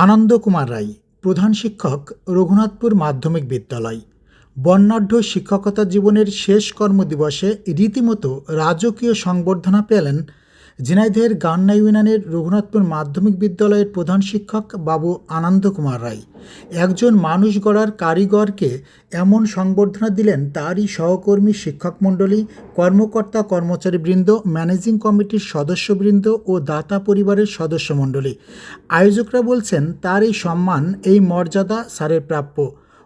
আনন্দ কুমার রায়, প্রধান শিক্ষক, রঘুনাথপুর মাধ্যমিক বিদ্যালয়। বর্ণাঢ্য শিক্ষকতা জীবনের শেষ কর্মদিবসে রীতিমতো রাজকীয় সংবর্ধনা পেলেন ঝিনাইদহের গান্না ইউনিয়নের রঘুনাথপুর মাধ্যমিক বিদ্যালয়ের প্রধান শিক্ষক বাবু আনন্দ কুমার রায়। একজন মানুষ গড়ার কারিগরকে এমন সংবর্ধনা দিলেন তারই সহকর্মী শিক্ষকমণ্ডলী, কর্মকর্তা কর্মচারীবৃন্দ, ম্যানেজিং কমিটির সদস্যবৃন্দ ও দাতা পরিবারের সদস্যমণ্ডলী। আয়োজকরা বলছেন তার এই সম্মান, এই মর্যাদা স্যারের প্রাপ্য।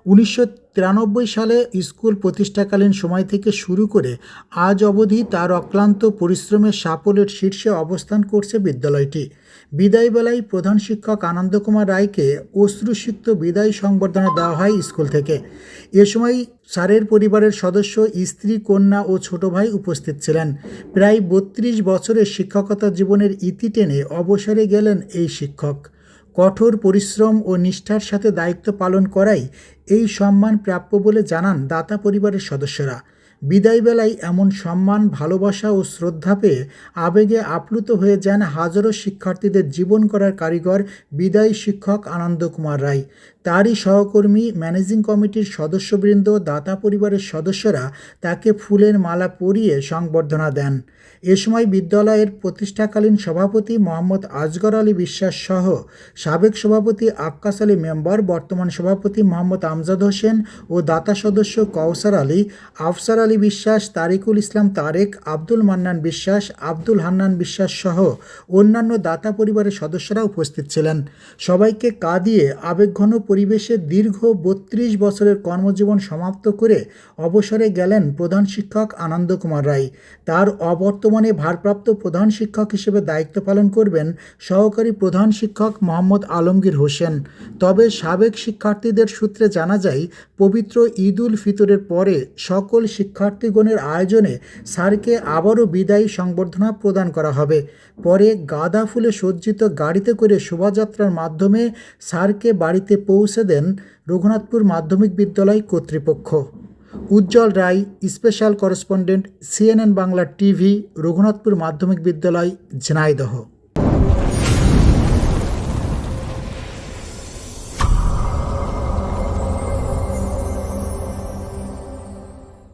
1993 সালে স্কুল প্রতিষ্ঠাকালীন সময় থেকে শুরু করে আজ অবধি তার অক্লান্ত পরিশ্রমের সাফল্যের শীর্ষে অবস্থান করছে বিদ্যালয়টি। বিদায়বেলায় প্রধান শিক্ষক আনন্দ কুমার রায়কে অশ্রুসিক্ত বিদায় সংবর্ধনা দেওয়া হয় স্কুল থেকে। এ সময় স্যারের পরিবারের সদস্য, স্ত্রী, কন্যা ও ছোট ভাই উপস্থিত ছিলেন। প্রায় 32 বছরের শিক্ষকতা জীবনের ইতি টেনে অবসরে গেলেন এই শিক্ষক। কঠোর পরিশ্রম ও নিষ্ঠার সাথে দায়িত্ব পালন করাই এই সম্মান প্রাপ্য বলে জানান দাতা পরিবারের সদস্যরা। বিদায়বেলায় এমন সম্মান, ভালোবাসা ও শ্রদ্ধা পেয়ে আবেগে আপ্লুত হয়ে যান হাজারো শিক্ষার্থীদের জীবন করার কারিগর বিদায়ী শিক্ষক আনন্দ কুমার রায়। তারই সহকর্মী, ম্যানেজিং কমিটির সদস্যবৃন্দ, দাতা পরিবারের সদস্যরা তাকে ফুলের মালা পরিয়ে সংবর্ধনা দেন। এ সময় বিদ্যালয়ের প্রতিষ্ঠাকালীন সভাপতি মোহাম্মদ আজগর আলী বিশ্বাস সহ সাবেক সভাপতি আক্কাস আলী মেম্বার, বর্তমান সভাপতি মোহাম্মদ আমজাদ হোসেন ও দাতা সদস্য কৌসার আলী, আফসার আলী বিশ্বাস, তারিকুল ইসলাম তারেক, আব্দুল মান্নান বিশ্বাস, আব্দুল হান্নান বিশ্বাস সহ অন্যান্য দাতা পরিবারের সদস্যরা উপস্থিত ছিলেন। সবাইকে কাঁদিয়ে আবেগঘন পরিবেশে দীর্ঘ 32 বছরের কর্মজীবন সমাপ্ত করে অবসরে গেলেন প্রধান শিক্ষক আনন্দ কুমার রায়। তার অবর্তমানে ভারপ্রাপ্ত প্রধান শিক্ষক হিসেবে দায়িত্ব পালন করবেন সহকারী প্রধান শিক্ষক মোহাম্মদ আলমগীর হোসেন। তবে সাবেক শিক্ষার্থীদের সূত্রে জানা যায়, পবিত্র ঈদ উল ফিতরের পরে সকল শিক্ষার্থীগণের আয়োজনে স্যারকে আবারও বিদায়ী সংবর্ধনা প্রদান করা হবে। পরে গাঁদা ফুলে সজ্জিত গাড়িতে করে শোভাযাত্রার মাধ্যমে স্যারকে বাড়িতে পৌঁছে দেন রঘুনাথপুর মাধ্যমিক বিদ্যালয় কর্তৃপক্ষ। Ujjwal Roy, special correspondent, CNN Bangla TV, Raghunathpur মাধ্যমিক বিদ্যালয়, ঝিনাইদহ।